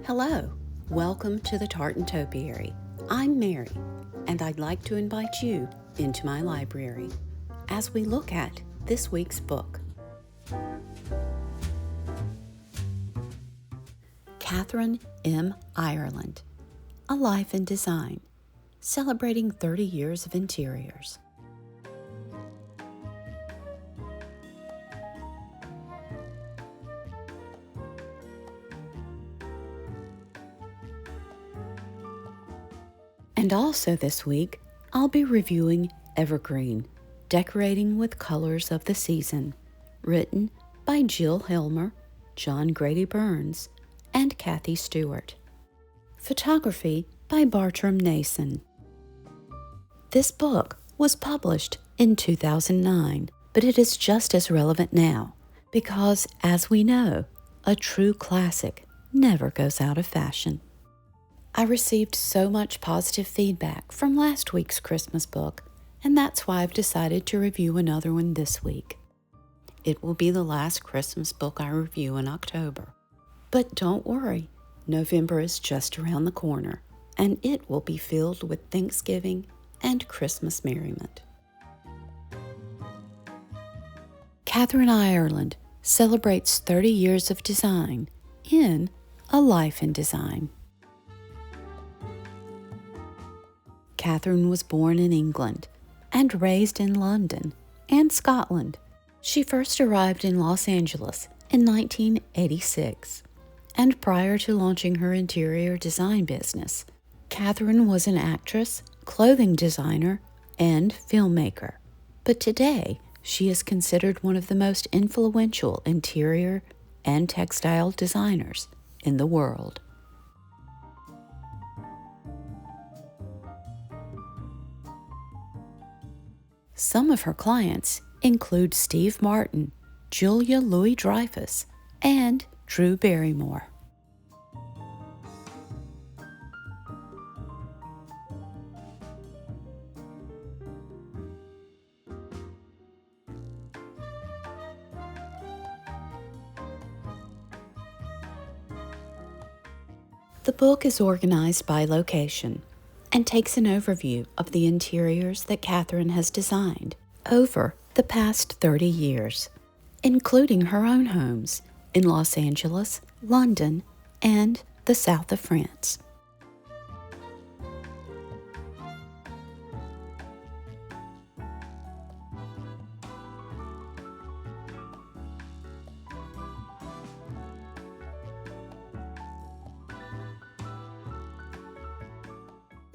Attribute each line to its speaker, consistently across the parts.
Speaker 1: Hello, welcome to the Tartan Topiary. I'm Mary, and I'd like to invite you into my library as we look at this week's book. Kathryn M Ireland, A Life in Design, celebrating 30 years of interiors. And also this week, I'll be reviewing Evergreen, Decorating with Colors of the Season, written by Jill Helmer, John Grady Burns, and Kathy Stewart. Photography by Bartram Nason. This book was published in 2009, but it is just as relevant now because, as we know, a true classic never goes out of fashion. I received so much positive feedback from last week's Christmas book, and that's why I've decided to review another one this week. It will be the last Christmas book I review in October. But don't worry, November is just around the corner, and it will be filled with Thanksgiving and Christmas merriment. Kathryn Ireland celebrates 30 years of design in A Life in Design. Kathryn was born in England and raised in London and Scotland. She first arrived in Los Angeles in 1986, and prior to launching her interior design business, Kathryn was an actress, clothing designer, and filmmaker. But today, she is considered one of the most influential interior and textile designers in the world. Some of her clients include Steve Martin, Julia Louis-Dreyfus, and Drew Barrymore. The book is organized by location and takes an overview of the interiors that Kathryn has designed over the past 30 years, including her own homes in Los Angeles, London, and the south of France.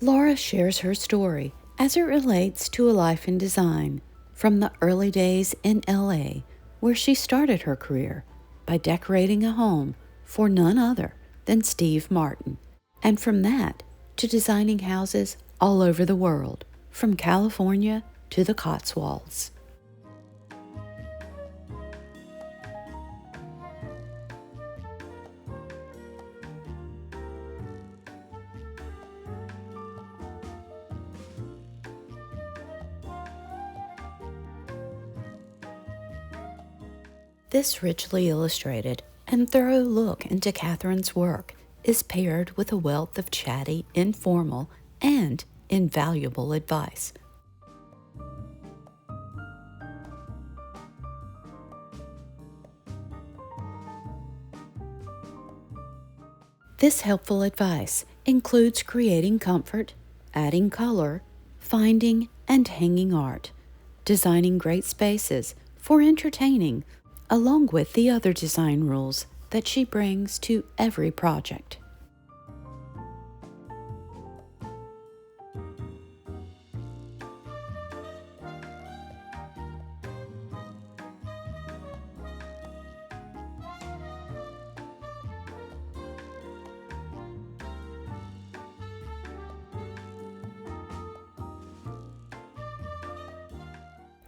Speaker 1: Laura shares her story as it relates to a life in design from the early days in LA, where she started her career by decorating a home for none other than Steve Martin, and from that to designing houses all over the world, from California to the Cotswolds. This richly illustrated and thorough look into Kathryn's work is paired with a wealth of chatty, informal, and invaluable advice. This helpful advice includes creating comfort, adding color, finding and hanging art, designing great spaces for entertaining, along with the other design rules that she brings to every project.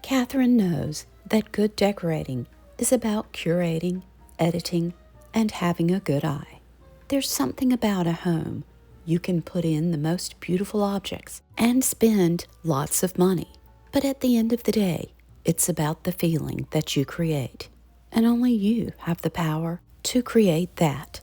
Speaker 1: Kathryn knows that good decorating is about curating, editing, and having a good eye. There's something about a home. You can put in the most beautiful objects and spend lots of money. But at the end of the day, it's about the feeling that you create. And only you have the power to create that.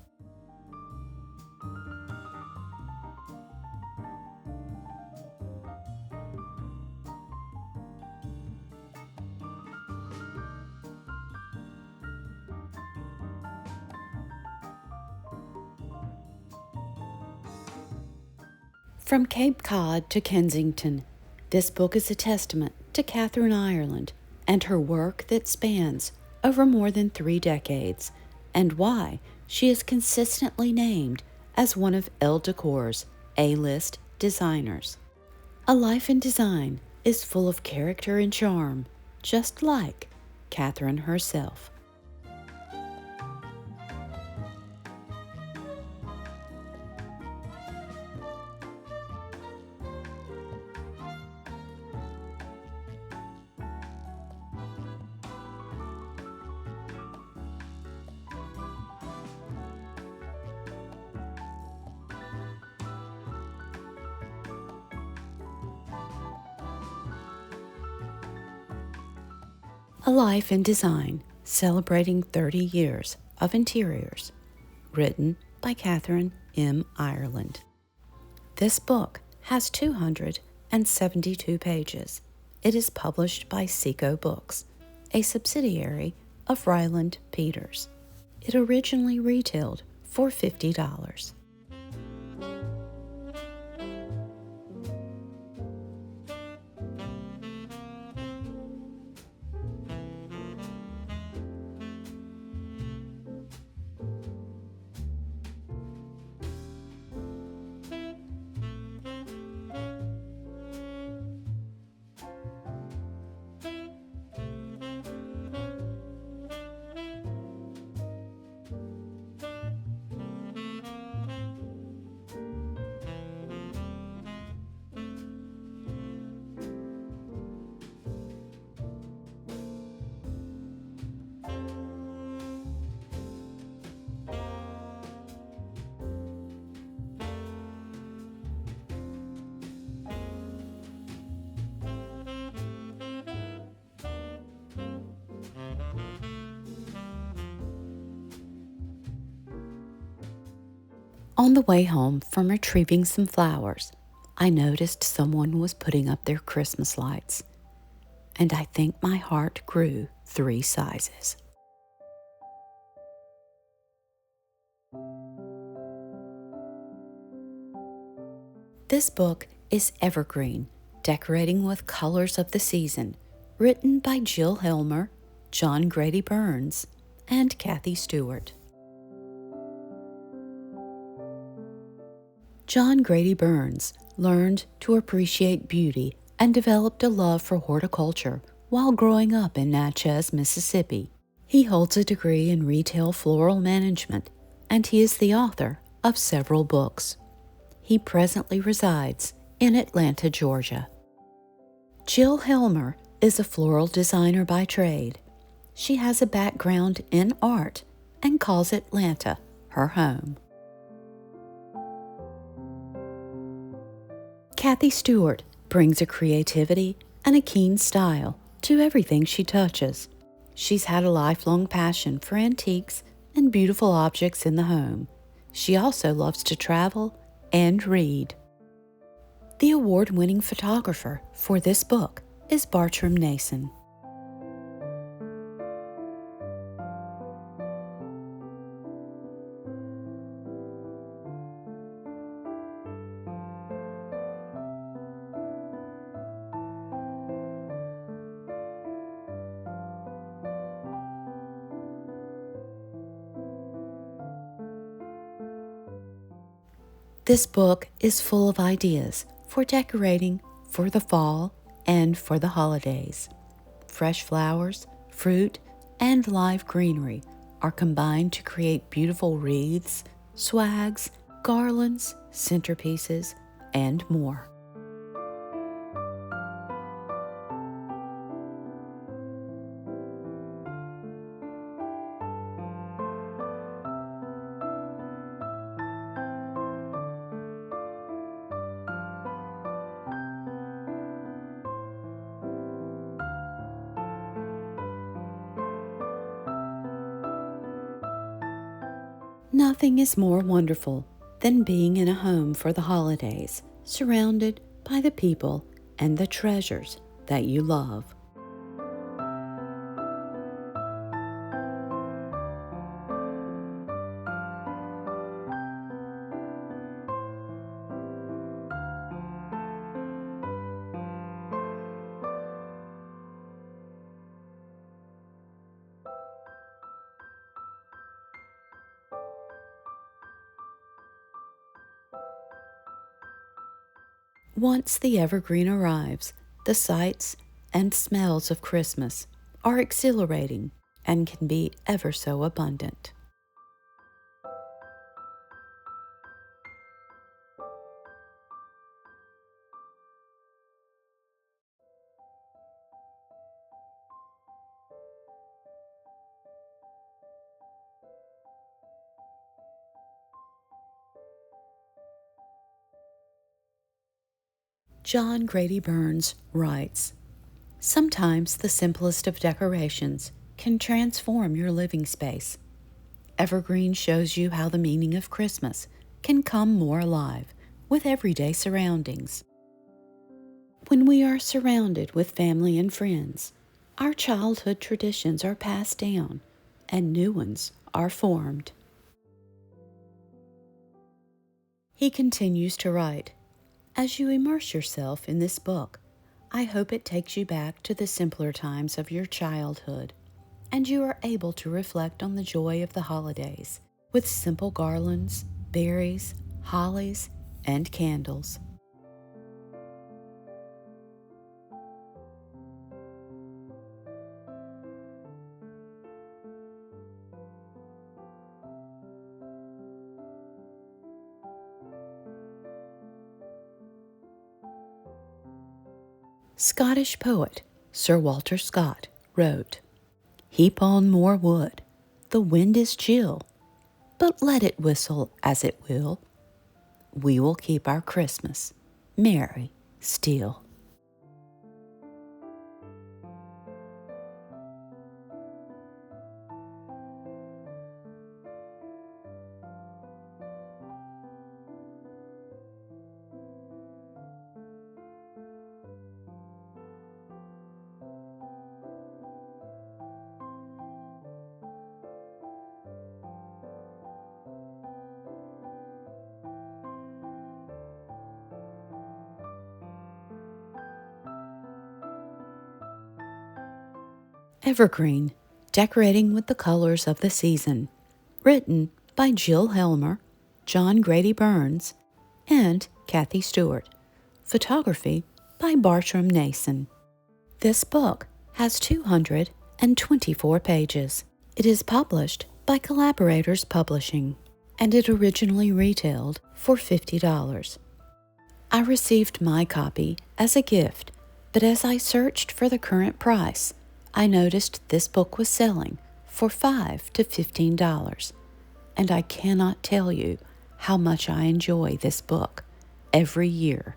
Speaker 1: From Cape Cod to Kensington, this book is a testament to Kathryn Ireland and her work that spans over more than 3 decades, and why she is consistently named as one of Elle Decor's A-list designers. A Life in Design is full of character and charm, just like Kathryn herself. A Life in Design, celebrating 30 years of interiors, written by Kathryn M Ireland. This book has 272 pages. It is published by Seco Books, a subsidiary of Ryland Peters. It originally retailed for $50. On the way home from retrieving some flowers, I noticed someone was putting up their Christmas lights, and I think my heart grew 3 sizes. This book is Evergreen, Decorating with Colors of the Season, written by Jill Helmer, John Grady Burns, and Kathy Stewart. John Grady Burns learned to appreciate beauty and developed a love for horticulture while growing up in Natchez, Mississippi. He holds a degree in retail floral management, and he is the author of several books. He presently resides in Atlanta, Georgia. Jill Helmer is a floral designer by trade. She has a background in art and calls Atlanta her home. Kathy Stewart brings a creativity and a keen style to everything she touches. She's had a lifelong passion for antiques and beautiful objects in the home. She also loves to travel and read. The award-winning photographer for this book is Bartram Nason. This book is full of ideas for decorating for the fall and for the holidays. Fresh flowers, fruit, and live greenery are combined to create beautiful wreaths, swags, garlands, centerpieces, and more. Nothing is more wonderful than being in a home for the holidays, surrounded by the people and the treasures that you love. Once the evergreen arrives, the sights and smells of Christmas are exhilarating and can be ever so abundant. John Grady Burns writes, "Sometimes the simplest of decorations can transform your living space. Evergreen shows you how the meaning of Christmas can come more alive with everyday surroundings. When we are surrounded with family and friends, our childhood traditions are passed down and new ones are formed." He continues to write, "As you immerse yourself in this book, I hope it takes you back to the simpler times of your childhood, and you are able to reflect on the joy of the holidays with simple garlands, berries, hollies, and candles." Scottish poet Sir Walter Scott wrote, "Heap on more wood, the wind is chill, but let it whistle as it will, we will keep our Christmas merry still." Evergreen, Decorating with the Colors of the Season, written by Jill Helmer, John Grady Burns, and Kathy Stewart. Photography by Bartram Nason. This book has 224 pages. It is published by Collaborators Publishing, and it originally retailed for $50. I received my copy as a gift, but as I searched for the current price, I noticed this book was selling for $5 to $15, and I cannot tell you how much I enjoy this book every year.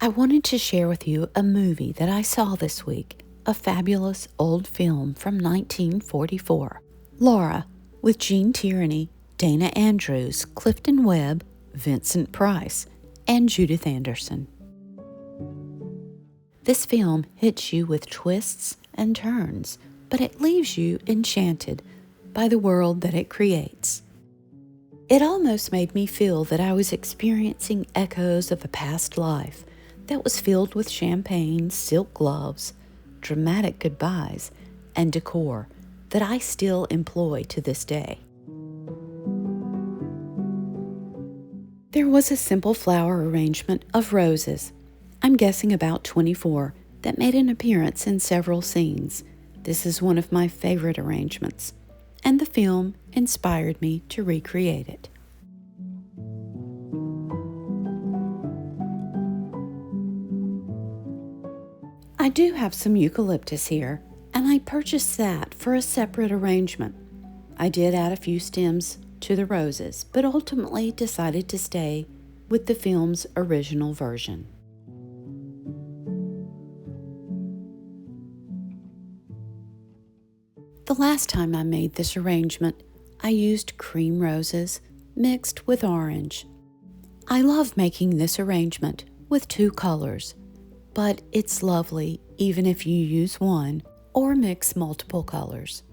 Speaker 1: I wanted to share with you a movie that I saw this week, a fabulous old film from 1944, Laura, with Gene Tierney, Dana Andrews, Clifton Webb, Vincent Price, and Judith Anderson. This film hits you with twists and turns, but it leaves you enchanted by the world that it creates. It almost made me feel that I was experiencing echoes of a past life that was filled with champagne, silk gloves, dramatic goodbyes, and decor that I still employ to this day. There was a simple flower arrangement of roses, I'm guessing about 24, that made an appearance in several scenes. This is one of my favorite arrangements, and the film inspired me to recreate it. I do have some eucalyptus here, and I purchased that for a separate arrangement. I did add a few stems to the roses, but ultimately decided to stay with the film's original version. The last time I made this arrangement, I used cream roses mixed with orange. I love making this arrangement with two colors, but it's lovely even if you use one or mix multiple colors.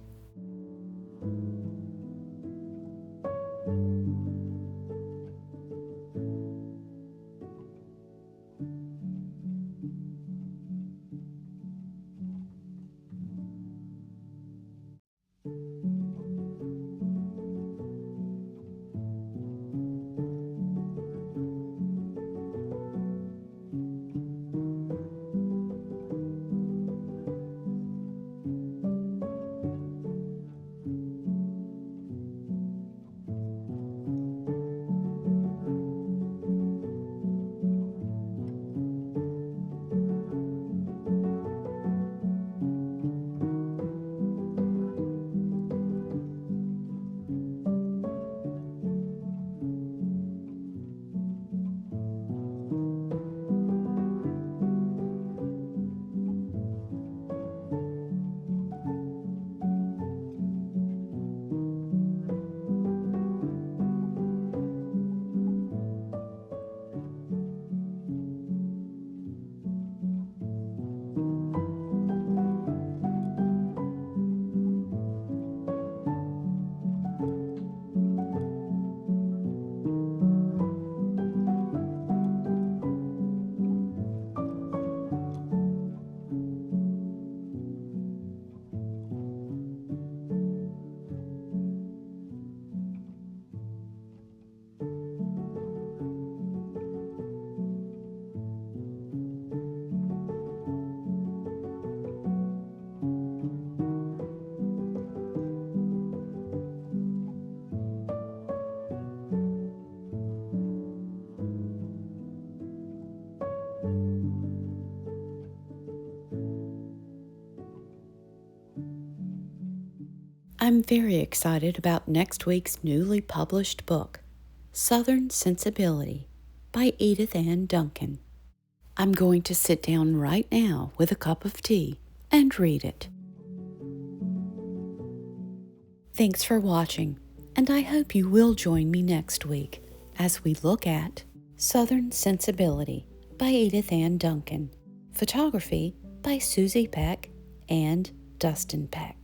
Speaker 1: I'm very excited about next week's newly published book, Southern Sensibility by Edith Ann Duncan. I'm going to sit down right now with a cup of tea and read it. Thanks for watching, and I hope you will join me next week as we look at Southern Sensibility by Edith Ann Duncan, photography by Susie Peck and Dustin Peck.